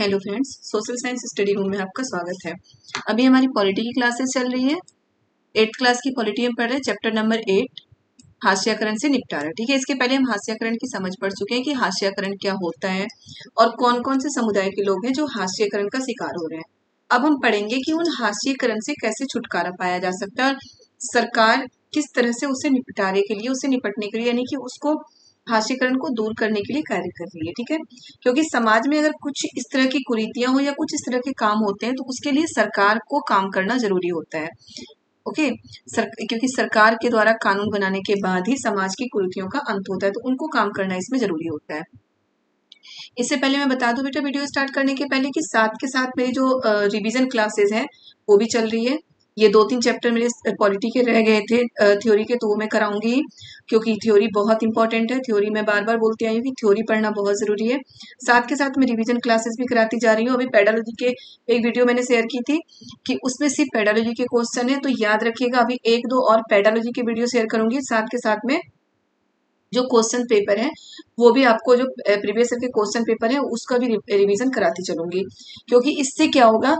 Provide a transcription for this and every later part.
Hello friends, social science study room में आपका स्वागत है। अभी हमारी पॉलिटी की क्लासेस चल रही है। 8th क्लास की पॉलिटी हम पढ़ रहे हैं, चैप्टर नंबर 8 हास्याकरण से निपटारा। ठीक है, इसके पहले हम हास्याकरण की समझ पढ़ चुके हैं कि हास्याकरण क्या होता है और कौन कौन से समुदाय के लोग हैं जो हास्याकरण का शिकार हो रहे हैं। अब हम पढ़ेंगे कि उन हास्यकरण से कैसे छुटकारा पाया जा सकता है और सरकार किस तरह से उसे निपटारे के लिए, उसे निपटने के लिए, यानी कि उसको हास्यकरण को दूर करने के लिए कार्य कर रही है। ठीक है, क्योंकि समाज में अगर कुछ इस तरह की कुरीतियां हो या कुछ इस तरह के काम होते हैं तो उसके लिए सरकार को काम करना जरूरी होता है। ओके, क्योंकि सरकार के द्वारा कानून बनाने के बाद ही समाज की कुरीतियों का अंत होता है, तो उनको काम करना इसमें जरूरी होता है। इससे पहले मैं बता दूं बेटा, वीडियो स्टार्ट करने के पहले, कि साथ के साथ मेरी जो रिवीजन क्लासेस हैं वो भी चल रही है। ये 2-3 चैप्टर मेरे पॉलिटी के रह गए थे थ्योरी के, तो वो मैं कराऊंगी, क्योंकि थ्योरी बहुत इंपॉर्टेंट है। थ्योरी मैं बार बार बोलती आई हूँ कि थ्योरी पढ़ना बहुत जरूरी है। साथ के साथ मैं रिवीजन क्लासेस भी कराती जा रही हूँ। अभी पेडालॉजी के एक वीडियो मैंने शेयर की थी कि उसमें सिर्फ पेडालॉजी के क्वेश्चन है, तो याद रखिएगा अभी 1-2 और पेडालॉजी के वीडियो शेयर करूंगी। साथ के साथ में जो क्वेश्चन पेपर है वो भी आपको, जो प्रीवियस ईयर के क्वेश्चन पेपर है उसका भी रिवीजन कराती चलूंगी, क्योंकि इससे क्या होगा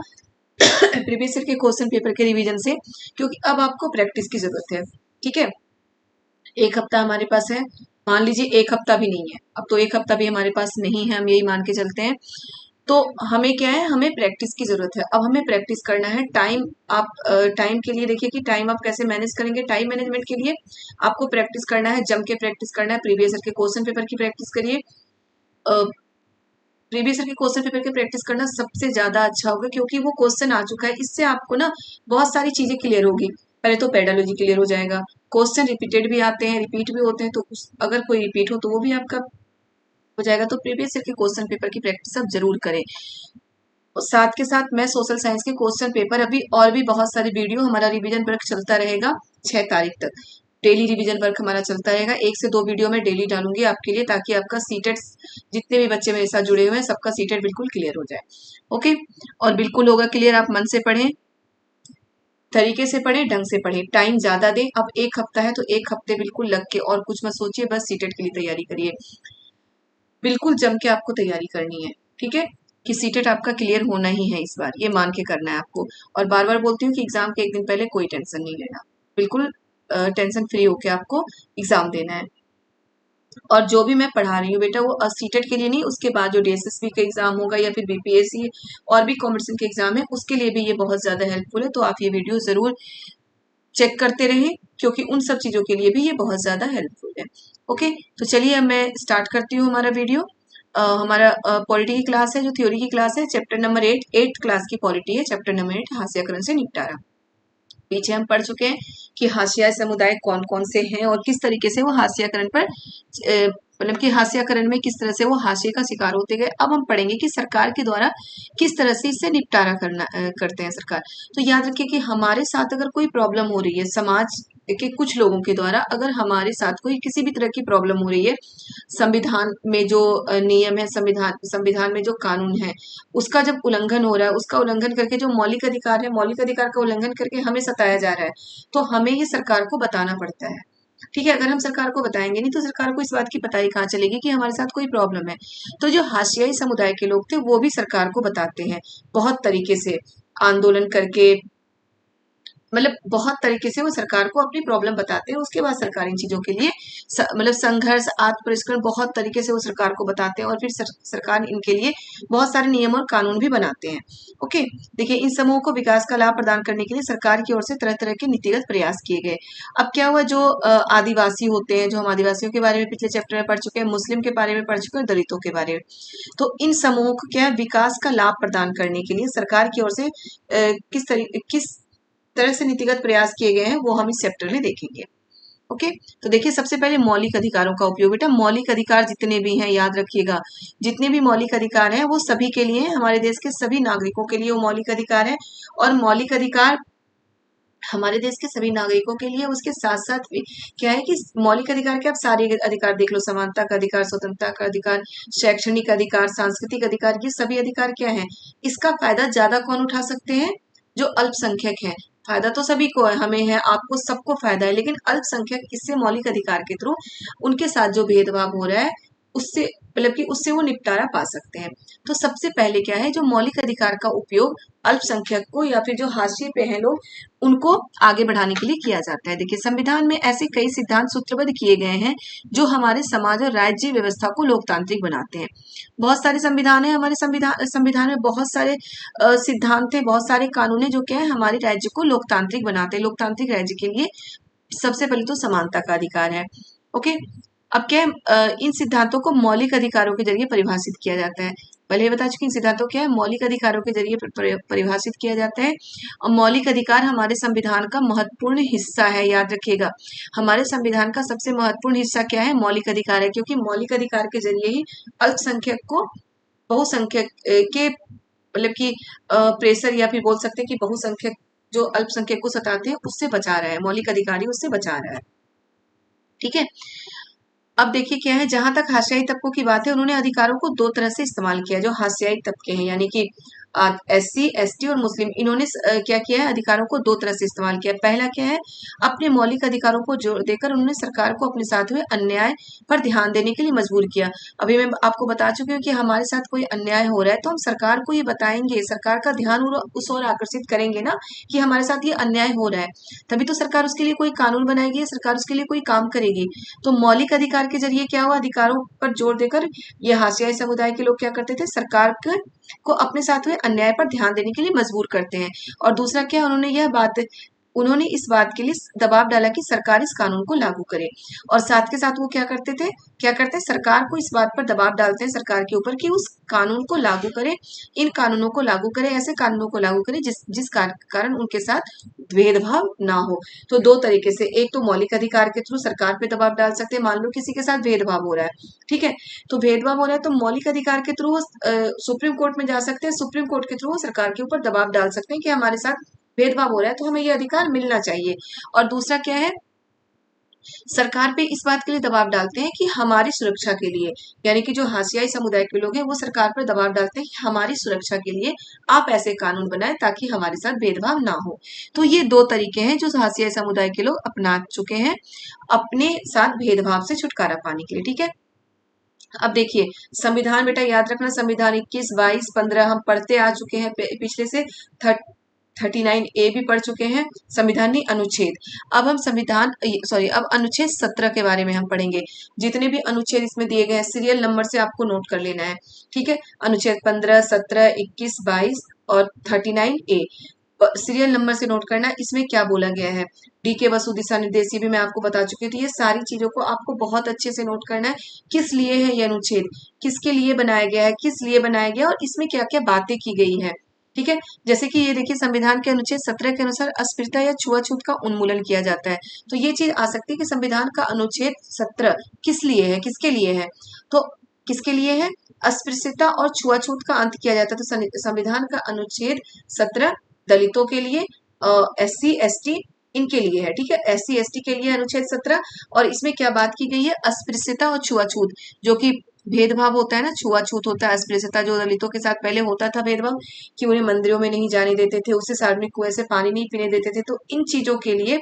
प्रीवियस ईयर के क्वेश्चन पेपर के रिवीजन से, क्योंकि अब आपको प्रैक्टिस की जरूरत है। ठीक है, एक हफ्ता हमारे पास है, मान लीजिए एक हफ्ता भी नहीं है, अब तो एक हफ्ता भी हमारे पास नहीं है, हम यही मान के चलते हैं। तो हमें क्या है, हमें प्रैक्टिस की जरूरत है। अब हमें प्रैक्टिस करना है। टाइम, आप टाइम के लिए देखिए कि टाइम आप कैसे मैनेज करेंगे। टाइम मैनेजमेंट के लिए आपको प्रैक्टिस करना है, जम के प्रैक्टिस करना है। प्रीवियस ईयर के क्वेश्चन पेपर की प्रैक्टिस करिए। प्रीवियस ईयर के क्वेश्चन पेपर की प्रैक्टिस करना सबसे ज्यादा अच्छा होगा, क्योंकि वो क्वेश्चन आ चुका है। इससे आपको ना बहुत सारी चीजें क्लियर होगी। पहले तो पेडालॉजी क्लियर हो जाएगा, क्वेश्चन रिपीटेड भी आते हैं, रिपीट भी होते हैं, तो अगर कोई रिपीट हो तो वो भी आपका हो जाएगा। तो प्रीवियस ईयर के क्वेश्चन पेपर की प्रैक्टिस आप जरूर करें। और साथ के साथ मैं सोशल साइंस के क्वेश्चन पेपर, अभी और भी बहुत सारे वीडियो, हमारा रिवीजन वर्क चलता रहेगा 6 तारीख तक। डेली रिवीजन वर्क हमारा चलता रहेगा। 1 से 2 वीडियो मैं डेली डालूंगी आपके लिए, ताकि आपका सीटेट, जितने भी बच्चे मेरे साथ जुड़े हुए हैं सबका सीटेट बिल्कुल क्लियर हो जाए। ओके, और बिल्कुल होगा क्लियर। आप मन से पढ़ें, तरीके से पढ़ें, ढंग से पढ़ें, टाइम ज्यादा दें। अब एक हफ्ता है तो एक हफ्ते बिल्कुल लग के और कुछ मत सोचिए, बस सीटेट के लिए तैयारी करिए। बिल्कुल जम के आपको तैयारी करनी है। ठीक है, कि सीटेट आपका क्लियर होना ही है इस बार, ये मान के करना है आपको। और बार बार बोलती हूँ कि एग्जाम के एक दिन पहले कोई टेंशन नहीं लेना, बिल्कुल टेंशन फ्री होके आपको एग्जाम देना है। और जो भी मैं पढ़ा रही हूँ बेटा, वो सीटेट के लिए नहीं, उसके बाद जो डीएसएसबी का एग्जाम होगा या फिर बीपीएससी और भी कॉम्पिटिशन के एग्जाम है, उसके लिए भी ये बहुत ज्यादा हेल्पफुल है। तो आप ये वीडियो जरूर चेक करते रहें, क्योंकि उन सब चीजों के लिए भी ये बहुत ज्यादा हेल्पफुल है। ओके, तो चलिए अब मैं स्टार्ट करती हूँ हमारा वीडियो। हमारा पॉलिटी की क्लास है, जो थ्योरी की क्लास है, चैप्टर नंबर 8 क्लास की पॉलिटी है, चैप्टर नंबर 8 हास्याकरण से निपटारा। पीछे हम पढ़ चुके हैं कि हास्या समुदाय कौन कौन से हैं और किस तरीके से वो हास्याकरण पर मतलब कि हास्याकरण में किस तरह से वो हास्य का शिकार होते गए। अब हम पढ़ेंगे कि सरकार के द्वारा किस तरह से इससे निपटारा करते हैं सरकार। तो याद रखिए कि हमारे साथ अगर कोई प्रॉब्लम हो रही है, समाज के कुछ लोगों के द्वारा अगर हमारे साथ कोई किसी भी तरह की प्रॉब्लम हो रही है, संविधान में जो नियम है, संविधान में जो कानून है, उसका जब उल्लंघन हो रहा है, उसका उल्लंघन करके जो मौलिक अधिकार है, मौलिक अधिकार का उल्लंघन करके हमें सताया जा रहा है, तो हमें ये सरकार को बताना पड़ता है। ठीक है, अगर हम सरकार को बताएंगे नहीं तो सरकार को इस बात की पता ही कहाँ चलेगी कि हमारे साथ कोई प्रॉब्लम है। तो जो हाशियाई समुदाय के लोग थे वो भी सरकार को बताते हैं, बहुत तरीके से आंदोलन करके, मतलब बहुत तरीके से वो सरकार को अपनी प्रॉब्लम बताते हैं। उसके बाद सरकार इन चीजों के लिए मतलब संघर्ष, आत्म परिष्करण, बहुत तरीके से वो सरकार को बताते हैं, और फिर सरकार इनके लिए बहुत सारे नियम और कानून भी बनाते हैं। ओके, देखिए, इन समूहों को विकास का लाभ प्रदान करने के लिए सरकार की ओर से तरह तरह के नीतिगत प्रयास किए गए। अब क्या हुआ, जो आदिवासी होते हैं, जो हम आदिवासियों के बारे में पिछले चैप्टर में पढ़ चुके हैं, मुस्लिम के बारे में पढ़ चुके हैं, दलितों के बारे में, तो इन समूहों को क्या है, विकास का लाभ प्रदान करने के लिए सरकार की ओर से किस तरह से नीतिगत प्रयास किए गए हैं वो हम इस चैप्टर में देखेंगे। ओके, तो देखिए, सबसे पहले मौलिक अधिकारों का उपयोग। बेटा, मौलिक अधिकार जितने भी हैं, याद रखिएगा, जितने भी मौलिक अधिकार हैं वो सभी के लिए हैं, हमारे देश के सभी नागरिकों के लिए वो मौलिक अधिकार है। और मौलिक अधिकार हमारे देश के सभी नागरिकों के लिए, उसके साथ साथ भी क्या है कि मौलिक अधिकार के आप सारे अधिकार देख लो, समानता का अधिकार, स्वतंत्रता का अधिकार, शैक्षणिक अधिकार, सांस्कृतिक अधिकार, ये सभी अधिकार क्या है, इसका फायदा ज्यादा कौन उठा सकते हैं, जो अल्पसंख्यक है। फायदा तो सभी को है, हमें है, आपको, सबको फायदा है, लेकिन अल्पसंख्यक इससे मौलिक अधिकार के थ्रू उनके साथ जो भेदभाव हो रहा है उससे मतलब कि उससे वो निपटारा पा सकते हैं। तो सबसे पहले क्या है, जो मौलिक अधिकार का उपयोग अल्पसंख्यक को या फिर जो हाशिए पे हैं लोग उनको आगे बढ़ाने के लिए किया जाता है। देखिए संविधान में ऐसे कई सिद्धांत सूत्रबद्ध किए गए हैं जो हमारे समाज और राज्य व्यवस्था को लोकतांत्रिक बनाते हैं। बहुत सारे संविधान है हमारे संविधान संविधान में बहुत सारे सिद्धांत है, बहुत सारे कानून है जो क्या है हमारे राज्य को लोकतांत्रिक बनाते हैं। लोकतांत्रिक राज्य के लिए सबसे पहले तो समानता का अधिकार है। ओके, अब क्या है इन सिद्धांतों को मौलिक अधिकारों के जरिए परिभाषित किया जाता है। पहले बता चुकी इन सिद्धांतों क्या है, मौलिक अधिकारों के जरिए परिभाषित किया जाता है। और मौलिक अधिकार हमारे संविधान का महत्वपूर्ण हिस्सा है, याद रखिएगा। हमारे संविधान का सबसे महत्वपूर्ण हिस्सा क्या है, मौलिक अधिकार है, क्योंकि मौलिक अधिकार के जरिए ही अल्पसंख्यक को बहुसंख्यक के मतलब कि प्रेशर या फिर बोल सकते हैं कि बहुसंख्यक जो अल्पसंख्यक को सताते हैं उससे बचा रहा है, मौलिक अधिकारी उससे बचा रहा है। ठीक है, अब देखिए क्या है, जहां तक हाशियाई तबकों की बात है उन्होंने अधिकारों को दो तरह से इस्तेमाल किया। जो हाशियाई तबके हैं यानी कि SC ST और मुस्लिम, इन्होंने क्या किया है, अधिकारों को दो तरह से इस्तेमाल किया। पहला क्या है, अपने मौलिक अधिकारों को जोर देकर उन्होंने सरकार को अपने साथ हुए अन्याय पर ध्यान देने के लिए मजबूर किया। अभी मैं आपको बता चुकी हूँ कि हमारे साथ कोई अन्याय हो रहा है तो हम सरकार को ये बताएंगे, सरकार का ध्यान उस ओर आकर्षित करेंगे ना कि हमारे साथ ये अन्याय हो रहा है, तभी तो सरकार उसके लिए कोई कानून बनाएगी, सरकार उसके लिए कोई काम करेगी। तो मौलिक अधिकार के जरिए क्या हुआ, अधिकारों पर जोर देकर ये हाशियाई समुदाय के लोग क्या करते थे, सरकार को अपने साथ हुए अन्याय पर ध्यान देने के लिए मजबूर करते हैं। और दूसरा क्या, उन्होंने इस बात के लिए दबाव डाला कि सरकार इस कानून को लागू करे। और साथ के साथ वो क्या करते हैं, सरकार को इस बात पर दबाव डालते हैं सरकार के ऊपर कि उस कानून को लागू करे, इन कानूनों को लागू करे, ऐसे कानूनों को लागू करे जिस कारण उनके साथ भेदभाव ना हो। तो दो तरीके से, एक तो मौलिक अधिकार के थ्रू सरकार पे दबाव डाल सकते हैं, मान लो किसी के साथ भेदभाव हो रहा है, ठीक है, तो भेदभाव हो रहा है तो मौलिक अधिकार के थ्रू वो सुप्रीम कोर्ट में जा सकते हैं, सुप्रीम कोर्ट के थ्रू वो सरकार के ऊपर दबाव डाल सकते हैं कि हमारे साथ भेदभाव हो रहा है तो हमें ये अधिकार मिलना चाहिए। और दूसरा क्या है, सरकार पे इस बात के लिए दबाव डालते हैं कि हमारी सुरक्षा के लिए, यानी कि जो हाशियाई समुदाय के लोग हैं वो सरकार पर दबाव डालते हैं कि हमारी सुरक्षा के लिए आप ऐसे कानून बनाएं ताकि हमारे साथ भेदभाव ना हो। तो ये दो तरीके हैं जो हाशियाई समुदाय के लोग अपना चुके हैं अपने साथ भेदभाव से छुटकारा पाने के लिए। ठीक है, अब देखिए संविधान, बेटा याद रखना, संविधान 21, 22, 15 हम पढ़ते आ चुके हैं पिछले से। 39A भी पढ़ चुके हैं, संविधान अनुच्छेद। अब हम अब अनुच्छेद 17 के बारे में हम पढ़ेंगे। जितने भी अनुच्छेद इसमें दिए गए हैं सीरियल नंबर से आपको नोट कर लेना है। ठीक है, अनुच्छेद 15, 17, 21, 22 और 39A सीरियल नंबर से नोट करना। इसमें क्या बोला गया है, DK बसु दिशा निर्देश, ये भी मैं आपको बता चुकी थी। ये सारी चीजों को आपको बहुत अच्छे से नोट करना है। किस लिए है ये अनुच्छेद, किसके लिए बनाया गया है, किस लिए बनाया गया और इसमें क्या क्या बातें की गई है। ठीक है, जैसे कि ये देखिए संविधान के अनुच्छेद 17 के अनुसार अस्पृश्यता या छुआछूत का उन्मूलन किया जाता है। तो ये चीज आ सकती है कि संविधान का अनुच्छेद 17 किस लिए है, किसके लिए है, तो किसके लिए है, अस्पृश्यता और छुआछूत का अंत किया जाता है। तो संविधान का अनुच्छेद 17 दलितों के लिए, SC ST इनके लिए है। ठीक है, SC ST के लिए अनुच्छेद 17। और इसमें क्या बात की गई है, अस्पृश्यता और छुआछूत, जो कि भेदभाव होता है ना, छुआछूत होता है, अस्पृश्यता जो दलितों के साथ पहले होता था भेदभाव कि उन्हें मंदिरों में नहीं जाने देते थे, उससे सार्वजनिक कुएं से पानी नहीं पीने देते थे। तो इन चीजों के लिए,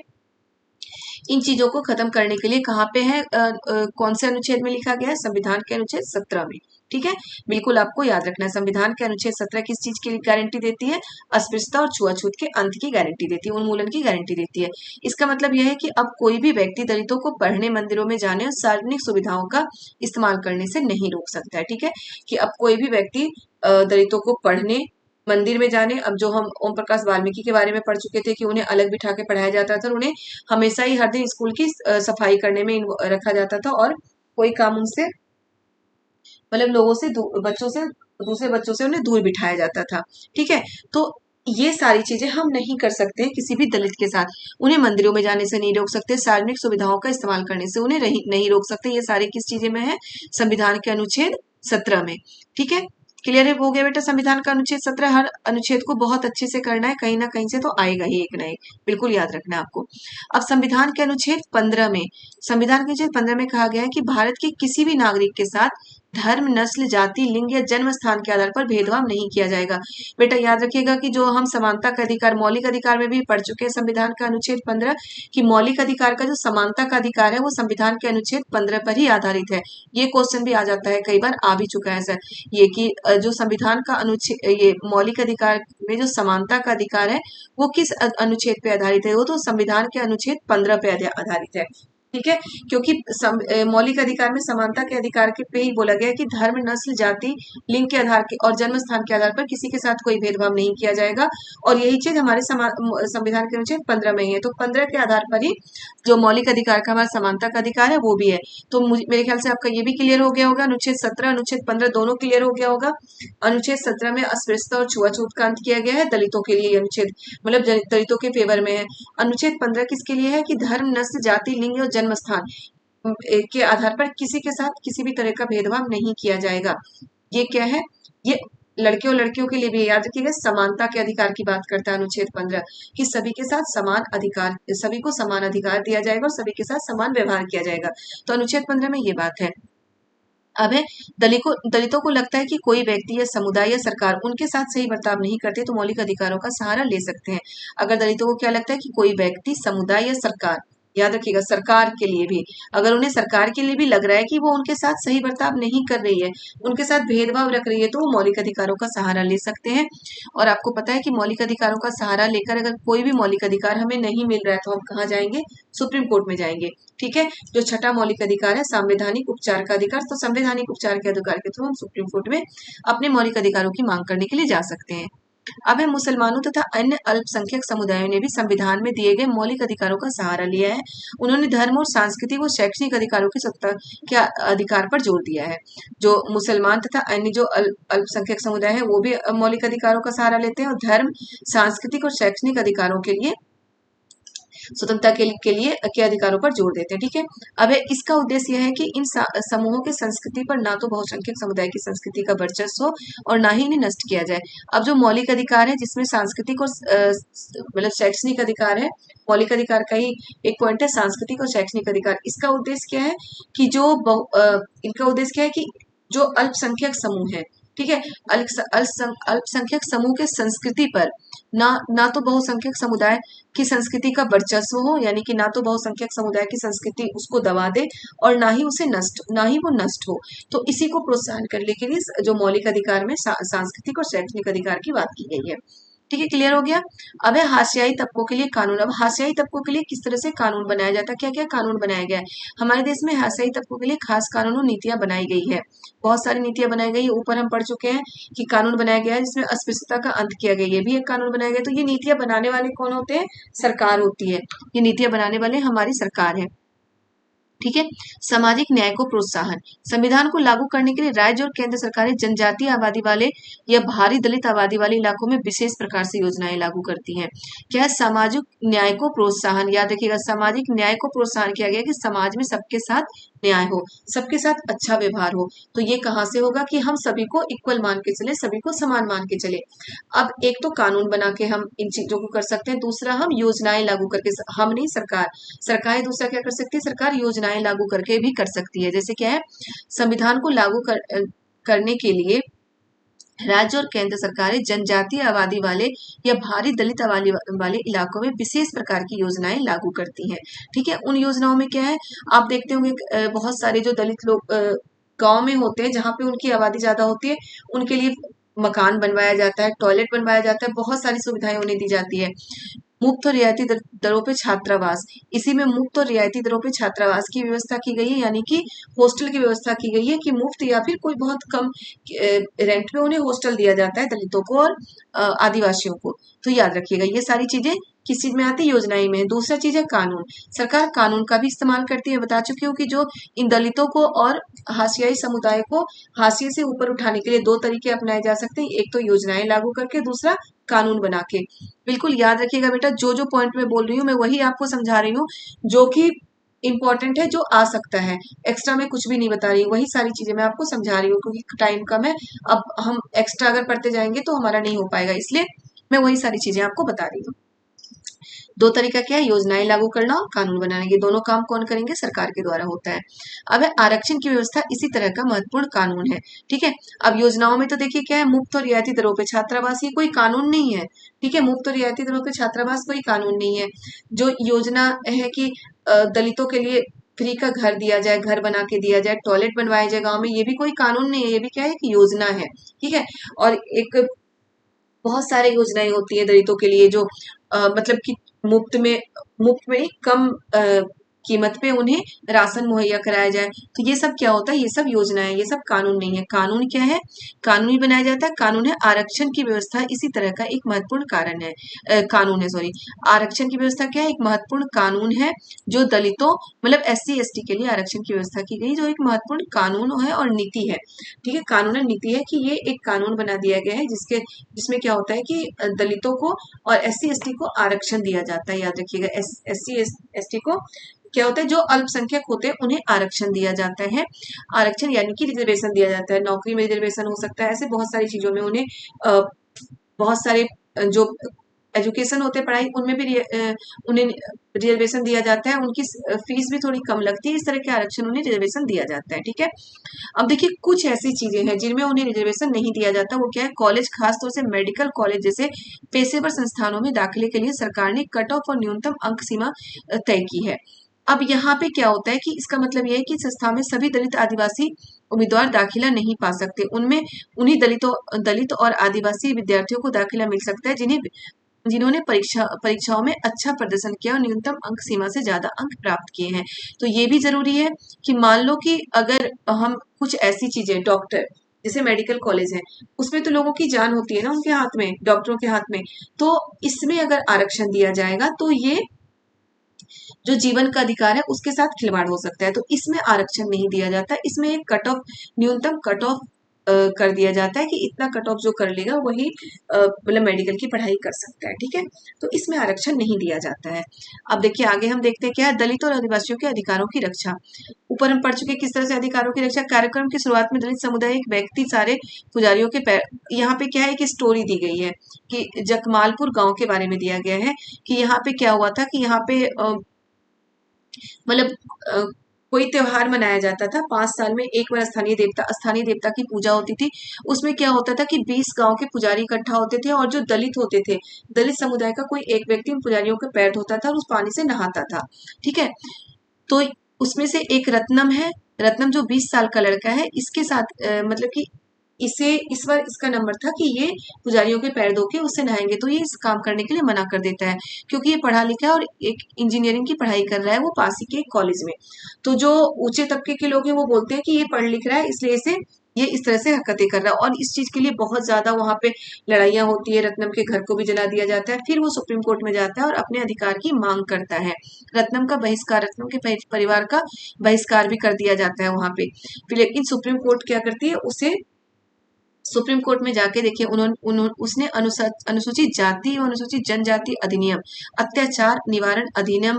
इन चीजों को खत्म करने के लिए कहाँ पे है, कौन से अनुच्छेद में लिखा गया है, संविधान के अनुच्छेद 17 में। ठीक है, बिल्कुल आपको याद रखना है। संविधान के अनुच्छेद 17 किस चीज की गारंटी देती है, अस्पृश्यता और छुआछूत के अंत की गारंटी देती है, उन्मूलन की गारंटी देती है। इसका मतलब यह है कि अब कोई भी व्यक्ति दलितों को पढ़ने, मंदिरों में जाने और सार्वजनिक सुविधाओं का इस्तेमाल करने से नहीं रोक सकता है। ठीक है, कि अब कोई भी व्यक्ति दलितों को पढ़ने, मंदिर में जाने, अब जो हम ओम प्रकाश वाल्मीकि के बारे में पढ़ चुके थे कि उन्हें अलग बिठा के पढ़ाया जाता था, उन्हें हमेशा ही हर दिन स्कूल की सफाई करने में रखा जाता था और कोई काम उनसे मतलब लोगों से बच्चों से, दूसरे बच्चों से उन्हें दूर बिठाया जाता था। ठीक है, तो ये सारी चीजें हम नहीं कर सकते किसी भी दलित के साथ। उन्हें मंदिरों में जाने से नहीं रोक सकते, सार्वजनिक सुविधाओं का इस्तेमाल करने से उन्हें नहीं रोक सकते। ये सारी किस चीजें में है, संविधान के अनुच्छेद 17 में। ठीक है, क्लियर हो गया बेटा, संविधान का अनुच्छेद 17। हर अनुच्छेद को बहुत अच्छे से करना है, कहीं ना कहीं से तो आएगा ही एक ना एक, बिल्कुल याद रखना है आपको। अब संविधान के अनुच्छेद 15 में, संविधान के अनुच्छेद 15 में कहा गया है कि भारत के किसी भी नागरिक के साथ धर्म, नस्ल, जाति, लिंग या जन्म स्थान के आधार पर भेदभाव नहीं किया जाएगा। बेटा याद रखिएगा कि जो हम समानता का अधिकार मौलिक अधिकार में भी पढ़ चुके हैं संविधान का अनुच्छेद 15 कि मौलिक अधिकार का जो समानता का अधिकार है वो संविधान के अनुच्छेद 15 पर ही आधारित है। ये क्वेश्चन भी आ जाता है, कई बार आ भी चुका है सर, ये कि जो संविधान का अनुच्छेद ये मौलिक अधिकार में जो समानता का अधिकार है वो किस अनुच्छेद पे आधारित है, वो तो संविधान के अनुच्छेद 15 पे आधारित है। ठीक है, क्योंकि मौलिक अधिकार में समानता के अधिकार के पे ही बोला गया है कि धर्म, नस्ल, जाति, लिंग के आधार के और जन्म स्थान के आधार पर किसी के साथ कोई भेदभाव नहीं किया जाएगा। और यही चीज हमारे संविधान के अनुच्छेद 15 में ही है। तो 15 के आधार पर ही जो मौलिक अधिकार का हमारा समानता का अधिकार है वो भी है। तो मेरे ख्याल से आपका ये भी क्लियर हो गया होगा। अनुच्छेद 17 अनुच्छेद 15 दोनों क्लियर हो गया होगा। अनुच्छेद 17 में अस्पृश्यता और छुआछूत का अंत किया गया है, दलितों के लिए अनुच्छेद मतलब दलितों के फेवर में है। अनुच्छेद 15 किसके लिए है कि धर्म, नस्ल, जाति, लिंग और जन्म स्थान के आधार पर किसी के साथ किसी भी तरह का भेदभाव नहीं किया जाएगा। ये क्या है, ये लड़के और लड़कियों के लिए भी याद रखिएगा, समानता के अधिकार की बात करता है अनुच्छेद 15 कि सभी के साथ समान अधिकार, सभी को समान अधिकार दिया जाएगा और सभी के साथ समान व्यवहार किया जाएगा। तो अनुच्छेद 15 में ये बात है। अब है दलितों को लगता है कि कोई व्यक्ति या समुदाय या सरकार उनके साथ सही बर्ताव नहीं करते तो मौलिक अधिकारों का सहारा ले सकते हैं। अगर दलितों को क्या लगता है कि कोई व्यक्ति, समुदाय या सरकार, याद रखिएगा सरकार के लिए भी, अगर उन्हें सरकार के लिए भी लग रहा है कि वो उनके साथ सही बर्ताव नहीं कर रही है, उनके साथ भेदभाव रख रही है, तो वो मौलिक अधिकारों का सहारा ले सकते हैं। और आपको पता है कि मौलिक अधिकारों का सहारा लेकर अगर कोई भी मौलिक अधिकार हमें नहीं मिल रहा है तो हम कहाँ जाएंगे, सुप्रीम कोर्ट में जाएंगे। ठीक है, जो छठा मौलिक अधिकार है संवैधानिक उपचार का अधिकार, तो संवैधानिक उपचार के अधिकार के थ्रू हम सुप्रीम कोर्ट में अपने मौलिक अधिकारों की मांग करने के लिए जा सकते हैं। अब है मुसलमानों तथा अन्य अल्पसंख्यक समुदायों ने भी संविधान में दिए गए मौलिक अधिकारों का सहारा लिया है। उन्होंने धर्म और सांस्कृतिक और शैक्षणिक अधिकारों की सत्ता के अधिकार पर जोर दिया है। जो मुसलमान तथा अन्य जो अल्पसंख्यक समुदाय है वो भी मौलिक अधिकारों का सहारा लेते हैं और धर्म, सांस्कृतिक और शैक्षणिक अधिकारों के लिए स्वतंत्रता के अधिकारों पर जोर देते हैं। ठीक है, अब इसका उद्देश्य यह है कि इन समूहों की संस्कृति पर ना तो बहुसंख्यक समुदाय की संस्कृति का वर्चस्व हो और ना ही इन्हें नष्ट किया जाए। अब जो मौलिक अधिकार है जिसमें सांस्कृतिक और मतलब शैक्षणिक अधिकार है, मौलिक अधिकार का ही एक पॉइंट है सांस्कृतिक और शैक्षणिक अधिकार। इसका उद्देश्य क्या है कि इनका उद्देश्य क्या है कि जो अल्पसंख्यक समूह है, ठीक है, अल्पसंख्यक समूह के संस्कृति पर ना तो बहुसंख्यक समुदाय की संस्कृति का वर्चस्व हो, यानी कि ना तो बहुसंख्यक समुदाय की संस्कृति उसको दबा दे और ना ही वो नष्ट हो। तो इसी को प्रोत्साहन करने के लिए जो मौलिक अधिकार में सांस्कृतिक और शैक्षणिक अधिकार की बात की गई है। ठीक है, क्लियर हो गया। अब है हाशियाई तबकों के लिए कानून। अब हाशियाई तबकों के लिए किस तरह से कानून बनाया जाता है, क्या क्या कानून बनाया गया है हमारे देश में। हाशियाई तबकों के लिए खास कानून और नीतियां बनाई गई है, बहुत सारी नीतियां बनाई गई है। ऊपर हम पढ़ चुके हैं कि कानून बनाया गया है जिसमें अस्पृश्यता का अंत किया गया, ये भी एक कानून बनाया गया। तो ये नीतियां बनाने वाले कौन होते हैं, सरकार होती है। ये नीतियां बनाने वाले हमारी सरकार है। ठीक है, सामाजिक न्याय को प्रोत्साहन। संविधान को लागू करने के लिए राज्य और केंद्र सरकारें जनजातीय आबादी वाले या भारी दलित आबादी वाले इलाकों में विशेष प्रकार से योजनाएं लागू करती हैं। क्या है, सामाजिक न्याय को प्रोत्साहन। याद रखिएगा सामाजिक न्याय को प्रोत्साहन किया गया कि समाज में सबके साथ न्याय हो, सबके साथ अच्छा व्यवहार हो। तो ये कहाँ से होगा कि हम सभी को इक्वल मान के चले, सभी को समान मान के चले। अब एक तो कानून बना के हम इन चीजों को कर सकते हैं, दूसरा हम योजनाएं लागू करके, हम नहीं सरकार दूसरा क्या कर सकती है, सरकार योजनाएं लागू करके भी कर सकती है। जैसे क्या है, संविधान को लागू करने के लिए राज्य और केंद्र सरकारें जनजातीय आबादी वाले या भारी दलित आबादी वाले इलाकों में विशेष प्रकार की योजनाएं लागू करती हैं। ठीक है, उन योजनाओं में क्या है, आप देखते होंगे बहुत सारे जो दलित लोग गांव में होते हैं जहाँ पे उनकी आबादी ज्यादा होती है, उनके लिए मकान बनवाया जाता है, टॉयलेट बनवाया जाता है, बहुत सारी सुविधाएं उन्हें दी जाती है। मुफ्त और रियायती दरों पे छात्रावास, इसी में मुफ्त और रियायती दरों पे छात्रावास की व्यवस्था की गई है, यानी कि हॉस्टल की व्यवस्था की गई है कि मुफ्त या फिर कोई बहुत कम रेंट पे उन्हें हॉस्टल दिया जाता है दलितों को और आदिवासियों को। तो याद रखिएगा ये सारी चीजें किस चीज में आती है, योजनाएं में। दूसरा चीज है कानून। सरकार कानून का भी इस्तेमाल करती है, बता चुकी हूँ कि जो इन दलितों को और हाशियाई समुदाय को हाशिए से ऊपर उठाने के लिए दो तरीके अपनाए जा सकते हैं, एक तो योजनाएं लागू करके, दूसरा कानून बना के। बिल्कुल याद रखिएगा बेटा, जो जो पॉइंट मैं बोल रही हूँ मैं वही आपको समझा रही हूँ जो कि इंपॉर्टेंट है, जो आ सकता है। एक्स्ट्रा में कुछ भी नहीं बता रही हूँ, वही सारी चीजें मैं आपको समझा रही हूँ क्योंकि टाइम कम है। अब हम एक्स्ट्रा अगर पढ़ते जाएंगे तो हमारा नहीं हो पाएगा, इसलिए मैं वही सारी चीजें आपको बता रही हूँ। दो तरीका क्या है, योजनाएं लागू करना और कानून बनाना। ये दोनों काम कौन करेंगे, सरकार के द्वारा होता है। अब है आरक्षण की व्यवस्था इसी तरह का महत्वपूर्ण कानून है। ठीक है, अब योजनाओं में तो देखिए क्या है, मुफ्त और रियायती दरों पे छात्रावास, ये कोई कानून नहीं है। ठीक है, मुफ्त और रियायती दरों पे छात्रावास कोई कानून नहीं है। जो योजना है कि दलितों के लिए फ्री का घर दिया जाए, घर बना के दिया जाए, टॉयलेट बनवाए जाए गांव में, ये भी कोई कानून नहीं है, ये भी क्या है, एक योजना है। ठीक है, और एक बहुत सारे योजनाएं होती है दलितों के लिए जो मतलब कि मुफ्त में मुफ्त में कम कीमत पे उन्हें राशन मुहैया कराया जाए। तो ये सब क्या होता है, ये सब योजनाएं, ये सब कानून नहीं है। कानून क्या है, कानून ही बनाया जाता है। कानून है आरक्षण की व्यवस्था इसी तरह का एक महत्वपूर्ण कारण है, कानून है, सॉरी। आरक्षण की व्यवस्था क्या है, एक महत्वपूर्ण कानून है जो दलितों मतलब SC ST के लिए आरक्षण की व्यवस्था की गई, जो एक महत्वपूर्ण कानून है और नीति है। ठीक है, कानून है, नीति है कि ये एक कानून बना दिया गया है जिसमें क्या होता है कि दलितों को और SC ST को आरक्षण दिया जाता है। याद रखिएगा, SC ST को क्या होता है, जो अल्पसंख्यक होते हैं उन्हें आरक्षण दिया जाता है। आरक्षण यानी कि रिजर्वेशन दिया जाता है, नौकरी में रिजर्वेशन हो सकता है, ऐसे बहुत सारी चीजों में उन्हें बहुत सारे जो एजुकेशन होते हैं, पढ़ाई, उनमें भी उन्हें रिजर्वेशन दिया जाता है। उनकी फीस भी थोड़ी कम लगती है, इस तरह के आरक्षण उन्हें रिजर्वेशन दिया जाता है। ठीक है, अब देखिए कुछ ऐसी चीजें हैं जिनमें उन्हें रिजर्वेशन नहीं दिया जाता। वो क्या है, कॉलेज, खासतौर से मेडिकल कॉलेज जैसे पेशेवर संस्थानों में दाखिले के लिए सरकार ने कट ऑफ और न्यूनतम अंक सीमा तय की है। अब यहाँ पे क्या होता है कि इसका मतलब यह है कि संस्था में सभी दलित आदिवासी उम्मीदवार दाखिला नहीं पा सकते। उनमें उन्हीं दलित और आदिवासी विद्यार्थियों को दाखिला मिल सकता है जिन्होंने परीक्षाओं में अच्छा प्रदर्शन किया और न्यूनतम अंक सीमा से ज्यादा अंक प्राप्त किए हैं। तो ये भी जरूरी है कि मान लो कि अगर हम कुछ ऐसी चीजें, डॉक्टर जैसे मेडिकल कॉलेज है, उसमें तो लोगों की जान होती है ना उनके हाथ में, डॉक्टरों के हाथ में। तो इसमें अगर आरक्षण दिया जाएगा तो ये जो जीवन का अधिकार है उसके साथ खिलवाड़ हो सकता है। तो इसमें आरक्षण नहीं दिया जाता, इसमें एक कट ऑफ, न्यूनतम कट ऑफ कर दिया जाता है कि इतना कट ऑफ जो कर लेगा वही मतलब मेडिकल की पढ़ाई कर सकता है। ठीक है, तो इसमें आरक्षण नहीं दिया जाता है। अब देखिए आगे हम देखते हैं क्या है, दलित और आदिवासियों के अधिकारों की रक्षा। ऊपर हम पढ़ चुके किस तरह से अधिकारों की रक्षा। कार्यक्रम की शुरुआत में दलित समुदाय एक व्यक्ति सारे पुजारियों के पैर, यहाँ पे क्या है कि स्टोरी दी गई है कि जकमालपुर गांव के बारे में दिया गया है कि यहाँ पे क्या हुआ था कि यहाँ पे मतलब कोई त्योहार मनाया जाता था, 5 साल में एक बार स्थानीय देवता की पूजा होती थी। उसमें क्या होता था कि 20 गांव के पुजारी इकट्ठा होते थे और जो दलित होते थे, दलित समुदाय का कोई एक व्यक्ति उन पुजारियों के पैर धोता था और उस पानी से नहाता था। ठीक है, तो उसमें से एक रत्नम है, रत्नम जो 20 साल का लड़का है, इसके साथ मतलब कि इसे इस बार इसका नंबर था कि ये पुजारियों के पैर धो के उससे नहाएंगे, तो ये इस काम करने के लिए मना कर देता है क्योंकि ये पढ़ा लिखा है और एक इंजीनियरिंग की पढ़ाई कर रहा है वो पास ही के कॉलेज में। तो जो ऊंचे तबके के लोग हैं वो बोलते हैं कि ये पढ़ लिख रहा है इसलिए इसे ये इस तरह से हरकतें कर रहा है, और इस चीज के लिए बहुत ज्यादा वहां पे लड़ाइयां होती है। रत्नम के घर को भी जला दिया जाता है, फिर वो सुप्रीम कोर्ट में जाता है और अपने अधिकार की मांग करता है। रत्नम के परिवार का बहिष्कार भी कर दिया जाता है वहां पे। फिर लेकिन सुप्रीम कोर्ट क्या करती है, उसे सुप्रीम कोर्ट में जाके देखिए उसने अनुसूचित जाति और अनुसूचित जनजाति अधिनियम अत्याचार निवारण अधिनियम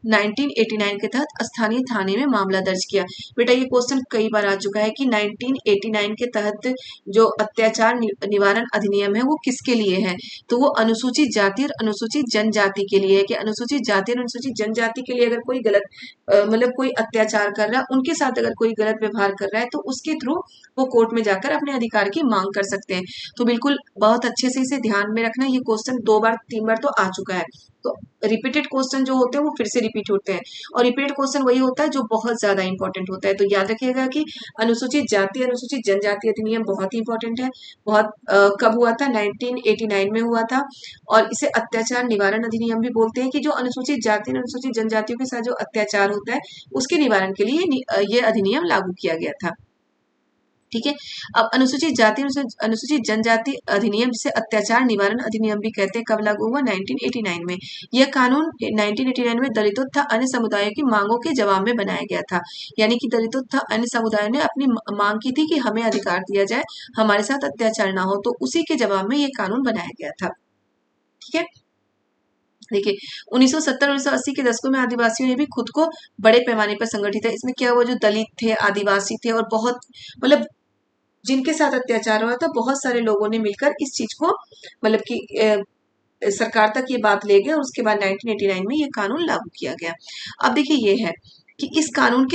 1989 के तहत स्थानीय थाने में मामला दर्ज किया। बेटा ये क्वेश्चन कई बार आ चुका है कि 1989 के तहत जो अत्याचार निवारण अधिनियम है वो किसके लिए है, तो वो अनुसूचित जाति और अनुसूचित जनजाति के लिए है कि अनुसूचित जाति और अनुसूचित जनजाति के लिए अगर कोई गलत मतलब कोई अत्याचार कर रहा है, उनके साथ अगर कोई गलत व्यवहार कर रहा है तो उसके थ्रू वो कोर्ट में जाकर अपने अधिकार की मांग कर सकते हैं। तो बिल्कुल बहुत अच्छे से इसे ध्यान में रखना, ये क्वेश्चन 2 बार 3 बार तो आ चुका है। तो रिपीटेड क्वेश्चन जो होते हैं वो फिर से रिपीट होते हैं, और रिपीटेड क्वेश्चन वही होता है जो बहुत ज्यादा इंपॉर्टेंट होता है। तो याद रखिएगा कि अनुसूचित जाति अनुसूचित जनजाति अधिनियम बहुत ही इंपॉर्टेंट है। बहुत कब हुआ था, 1989 में हुआ था। और इसे अत्याचार निवारण अधिनियम भी बोलते हैं कि जो अनुसूचित जाति अनुसूचित जनजातियों के साथ जो अत्याचार होता है उसके निवारण के लिए ये अधिनियम लागू किया गया था। ठीक है, अब अनुसूचित जाति अनुसूचित जनजाति अधिनियम जिसे अत्याचार निवारण अधिनियम भी कहते हैं, कब लागू हुआ, 1989 में। यह कानून 1989 में दलितों तथा अन्य समुदायों की मांगों के जवाब में बनाया गया था। यानी कि दलितों तथा अन्य समुदायों ने अपनी मांग की थी कि हमें अधिकार दिया जाए, हमारे साथ अत्याचार ना हो, तो उसी के जवाब में ये कानून बनाया गया था। ठीक है, देखिए 1970-1980 के दशकों में आदिवासियों ने भी खुद को बड़े पैमाने पर संगठित है। इसमें क्या हुआ, जो दलित थे, आदिवासी थे और बहुत मतलब जिनके साथ अत्याचार हुआ था, बहुत सारे लोगों ने मिलकर इस चीज को मतलब कि सरकार तक ये बात ले गए और उसके बाद 1989 में ये कानून लागू किया गया। अब देखिए ये है कि इस कानून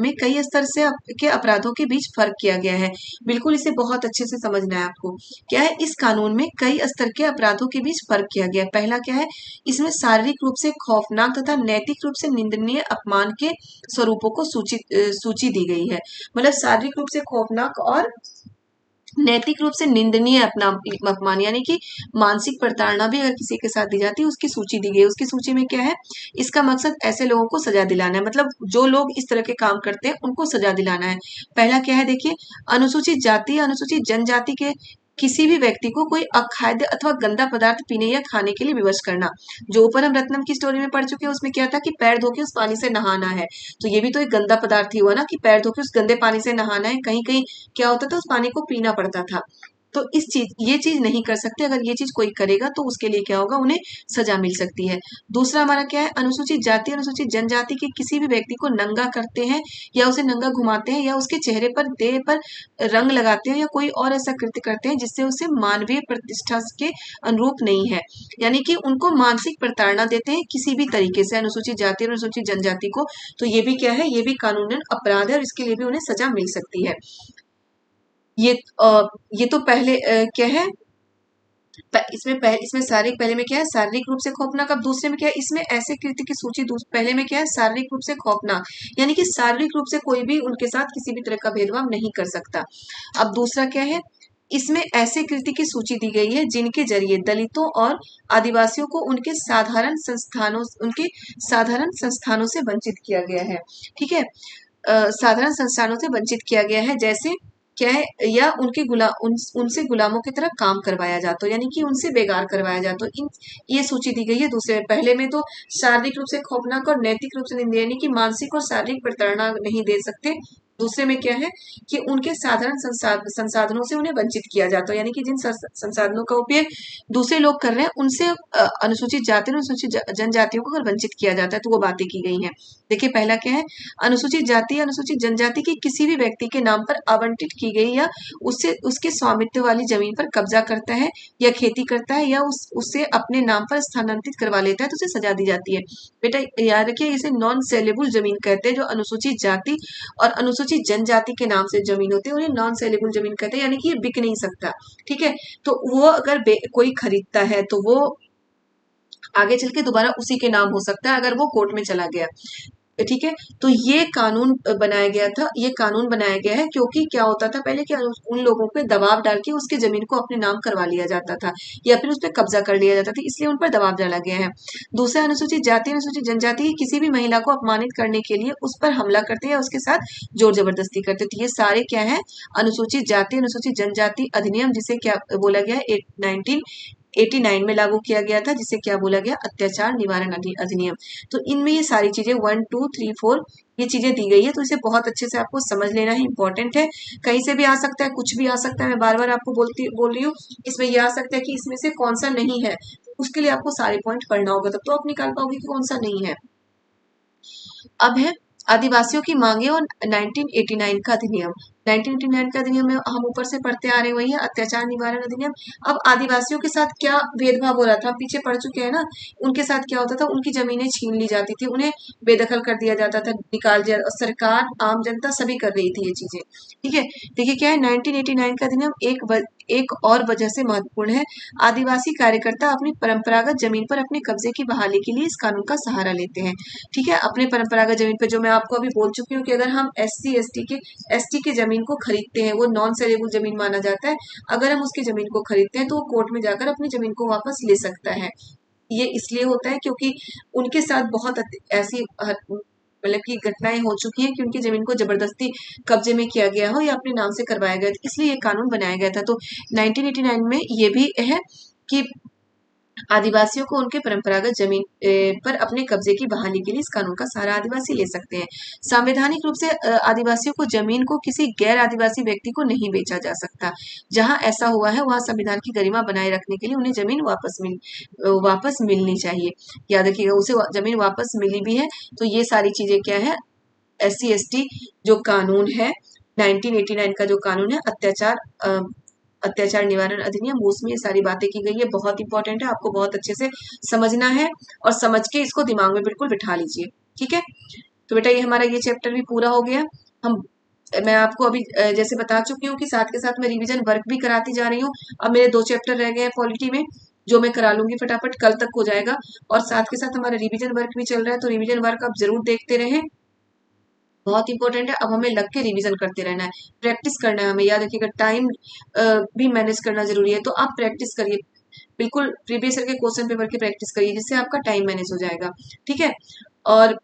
में कई स्तर से के अपराधों के बीच फर्क किया गया है। बिल्कुल इसे बहुत अच्छे से समझना है आपको। क्या है, इस कानून में कई स्तर के अपराधों के बीच फर्क किया गया है। पहला क्या है, इसमें शारीरिक रूप से खौफनाक तथा नैतिक रूप से निंदनीय अपमान के स्वरूपों को सूची दी गई है। मतलब शारीरिक रूप से खौफनाक और नैतिक रूप से निंदनीय अपमान, यानी कि मानसिक प्रताड़ना भी अगर किसी के साथ दी जाती है उसकी सूची दी गई है। उसकी सूची में क्या है, इसका मकसद ऐसे लोगों को सजा दिलाना है, मतलब जो लोग इस तरह के काम करते हैं उनको सजा दिलाना है। पहला क्या है देखिए, अनुसूचित जाति, अनुसूचित जनजाति के किसी भी व्यक्ति को कोई अखाद्य अथवा गंदा पदार्थ पीने या खाने के लिए विवश करना। जो ऊपर हम रत्नम की स्टोरी में पढ़ चुके हैं उसमें क्या था कि पैर धो के उस पानी से नहाना है, तो ये भी तो एक गंदा पदार्थ ही हुआ ना कि पैर धो के उस गंदे पानी से नहाना है। कहीं कहीं क्या होता था, उस पानी को पीना पड़ता था। तो ये चीज नहीं कर सकते। अगर ये चीज कोई करेगा तो उसके लिए क्या होगा, उन्हें सजा मिल सकती है। दूसरा हमारा क्या है, अनुसूचित जाति, अनुसूचित जनजाति के किसी भी व्यक्ति को नंगा करते हैं या उसे नंगा घुमाते हैं या उसके चेहरे पर, देह पर रंग लगाते हैं या कोई और ऐसा कृत्य करते हैं जिससे उसे मानवीय प्रतिष्ठा के अनुरूप नहीं है, यानी कि उनको मानसिक प्रताड़ना देते हैं किसी भी तरीके से अनुसूचित जाति और अनुसूचित जनजाति को, तो ये भी क्या है, ये भी कानूनन अपराध है और इसके लिए भी उन्हें सजा मिल सकती है। ये तो पहले क्या है, इसमें शारीरिक, पहले में क्या है शारीरिक रूप से खौफनाक। अब दूसरे में क्या है, इसमें ऐसे कृत्य की सूची, पहले में क्या है शारीरिक रूप से खौफनाक, यानी कि शारीरिक रूप से कोई भी उनके साथ किसी भी तरह का भेदभाव नहीं कर सकता। अब दूसरा क्या है, इसमें ऐसे कृत्य की सूची दी गई है जिनके जरिए दलितों और आदिवासियों को उनके साधारण संस्थानों से वंचित किया गया है। ठीक है, साधारण संस्थानों से वंचित किया गया है, जैसे क्या है, या उनसे गुलामों की तरह काम करवाया जाता हो, यानी कि उनसे बेगार करवाया जाता हो। ये सूची दी गई है दूसरे, पहले में तो शारीरिक रूप से खौफनाक और नैतिक रूप से निंदनीय, यानी कि मानसिक और शारीरिक प्रताड़ना नहीं दे सकते। दूसरे में क्या है कि उनके साधारण संसाधनों से उन्हें वंचित किया जाता है, यानी कि जिन संसाधनों का उपयोग दूसरे लोग कर रहे हैं उनसे अनुसूचित जाति और अनुसूचित जनजातियों को अगर वंचित किया जाता है तो वो बातें की गई हैं। देखिए पहला क्या है, अनुसूचित जाति, अनुसूचित जनजाति की किसी भी व्यक्ति के नाम पर आवंटित की गई या उसके स्वामित्व वाली जमीन पर कब्जा करता है या खेती करता है या उससे अपने नाम पर स्थानांतरित करवा लेता है तो उसे सजा दी जाती है। बेटा याद रखिए, इसे नॉन सेलेबल जमीन कहते हैं। जो अनुसूचित जाति और अनुसूचित जनजाति के नाम से जमीन होती है उन्हें नॉन सेलेबल जमीन कहते हैं, यानी कि ये बिक नहीं सकता। ठीक है, तो वो अगर कोई खरीदता है तो वो आगे चल के दोबारा उसी के नाम हो सकता है अगर वो कोर्ट में चला गया। ठीक है, तो ये कानून बनाया गया था, ये कानून बनाया गया है क्योंकि क्या होता था पहले कि उन लोगों पे दबाव डाल के उसकी जमीन को अपने नाम करवा लिया जाता था या फिर उस पर कब्जा कर लिया जाता था, इसलिए उन पर दबाव डाला गया है। दूसरा, अनुसूचित जाति, अनुसूचित जनजाति की किसी भी महिला को अपमानित करने के लिए उस पर हमला करते या उसके साथ जोर जबरदस्ती करते, तो ये सारे क्या है, अनुसूचित जाति अनुसूचित जनजाति अधिनियम, जिसे क्या बोला गया है 1989 में लागू किया गया था, जिसे क्या बोला गया, अत्याचार निवारण अधिनियम। तो इनमें ये सारी चीजें 1 2 3 4 ये चीजें दी गई है, तो इसे बहुत अच्छे से आपको समझ लेना है, इंपॉर्टेंट है। कहीं से भी आ सकता है, कुछ भी आ सकता है, मैं बार बार आपको बोल रही हूँ। इसमें ये आ सकता है कि इसमें से कौन सा नहीं है, उसके लिए आपको सारे पॉइंट पढ़ना होगा, तब तो आप निकाल पाओगे कि कौन सा नहीं है। अब है आदिवासियों की मांगे और 1989 का अधिनियम। 1989 का अधिनियम में हम ऊपर से पढ़ते आ रहे वही है, अत्याचार निवारण अधिनियम। अब आदिवासियों के साथ क्या भेदभाव हो रहा था, हम पीछे पढ़ चुके हैं ना। उनके साथ क्या होता था, उनकी जमीनें छीन ली जाती थी, उन्हें बेदखल कर दिया जाता था, निकाल दिया, और सरकार, आम जनता सभी कर रही थी ये चीजें। ठीक है, देखिए क्या है, 1989 का अधिनियम एक और वजह से महत्वपूर्ण है। आदिवासी कार्यकर्ता अपनी परंपरागत जमीन पर अपने कब्जे की बहाली के लिए इस कानून का सहारा लेते हैं। ठीक है, अपने परंपरागत जमीन पर, जो मैं आपको अभी बोल चुकी हूँ कि अगर हम एसटी की जमीन को खरीदते हैं, वो नॉन सेलेबल जमीन माना जाता है। अगर हम उसकी जमीन को खरीदते हैं तो वो कोर्ट में जाकर अपनी जमीन को वापस ले सकता है। ये इसलिए होता है क्योंकि उनके साथ बहुत ऐसी मतलब की घटनाएं हो चुकी हैं कि उनकी जमीन को जबरदस्ती कब्जे में किया गया हो या अपने नाम से करवाया गया था, इसलिए ये कानून बनाया गया था। तो 1989 में ये भी है कि आदिवासियों को उनके परंपरागत जमीन पर अपने कब्जे की बहाली के लिए इस कानून का सहारा आदिवासी ले सकते हैं। संवैधानिक रूप से आदिवासियों को जमीन को किसी गैर आदिवासी व्यक्ति को नहीं बेचा जा सकता। जहां ऐसा हुआ है वहां संविधान की गरिमा बनाए रखने के लिए उन्हें जमीन वापस मिलनी चाहिए। याद रखिएगा, उसे जमीन वापस मिली भी है। तो ये सारी चीजें क्या है, SC ST जो कानून है 1989 का जो कानून है, अत्याचार अत्याचार निवारण अधिनियम, उसमें ये सारी बातें की गई है, बहुत इंपॉर्टेंट है, आपको बहुत अच्छे से समझना है और समझ के इसको दिमाग में बिल्कुल बिठा लीजिए। ठीक है, तो बेटा ये हमारा ये चैप्टर भी पूरा हो गया। हम मैं आपको अभी जैसे बता चुकी हूँ कि साथ के साथ मैं रिवीजन वर्क भी कराती जा रही हूँ। अब मेरे 2 चैप्टर रह गए हैं पॉलिटी में, जो मैं करा लूंगी फटाफट, कल तक हो जाएगा। और साथ के साथ हमारा रिवीजन वर्क भी चल रहा है, तो रिवीजन वर्क आप जरूर देखते रहें, बहुत इंपॉर्टेंट है। अब हमें लग के रिवीजन करते रहना है, प्रैक्टिस करना है हमें, याद रखिएगा टाइम भी मैनेज करना जरूरी है। तो आप प्रैक्टिस करिए, बिल्कुल प्रीवियस ईयर के क्वेश्चन पेपर की प्रैक्टिस करिए, जिससे आपका टाइम मैनेज हो जाएगा। ठीक है, और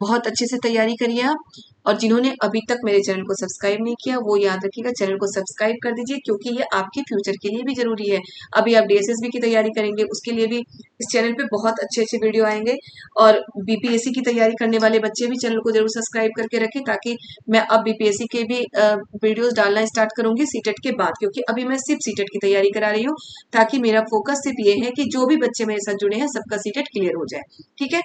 बहुत अच्छे से तैयारी करिए आप। और जिन्होंने अभी तक मेरे चैनल को सब्सक्राइब नहीं किया, वो याद रखिएगा चैनल को सब्सक्राइब कर दीजिए, क्योंकि ये आपके फ्यूचर के लिए भी जरूरी है। अभी आप डीएसएसबी की तैयारी करेंगे, उसके लिए भी इस चैनल पे बहुत अच्छे अच्छे वीडियो आएंगे। और बीपीएससी की तैयारी करने वाले बच्चे भी चैनल को जरूर सब्सक्राइब करके रखें, ताकि मैं अब बीपीएससी के भी वीडियोस डालना स्टार्ट करूंगी सीटेट के बाद, क्योंकि अभी मैं सिर्फ सीटेट की तैयारी करा रही हूँ, ताकि मेरा फोकस सिर्फ ये है कि जो भी बच्चे मेरे साथ जुड़े हैं सबका सीटेट क्लियर हो जाए। ठीक है,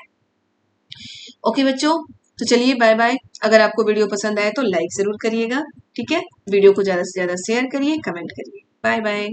ओके बच्चों, तो चलिए बाय बाय। अगर आपको वीडियो पसंद आए तो लाइक जरूर करिएगा। ठीक है, वीडियो को ज्यादा से ज्यादा शेयर करिए, कमेंट करिए। Bye bye.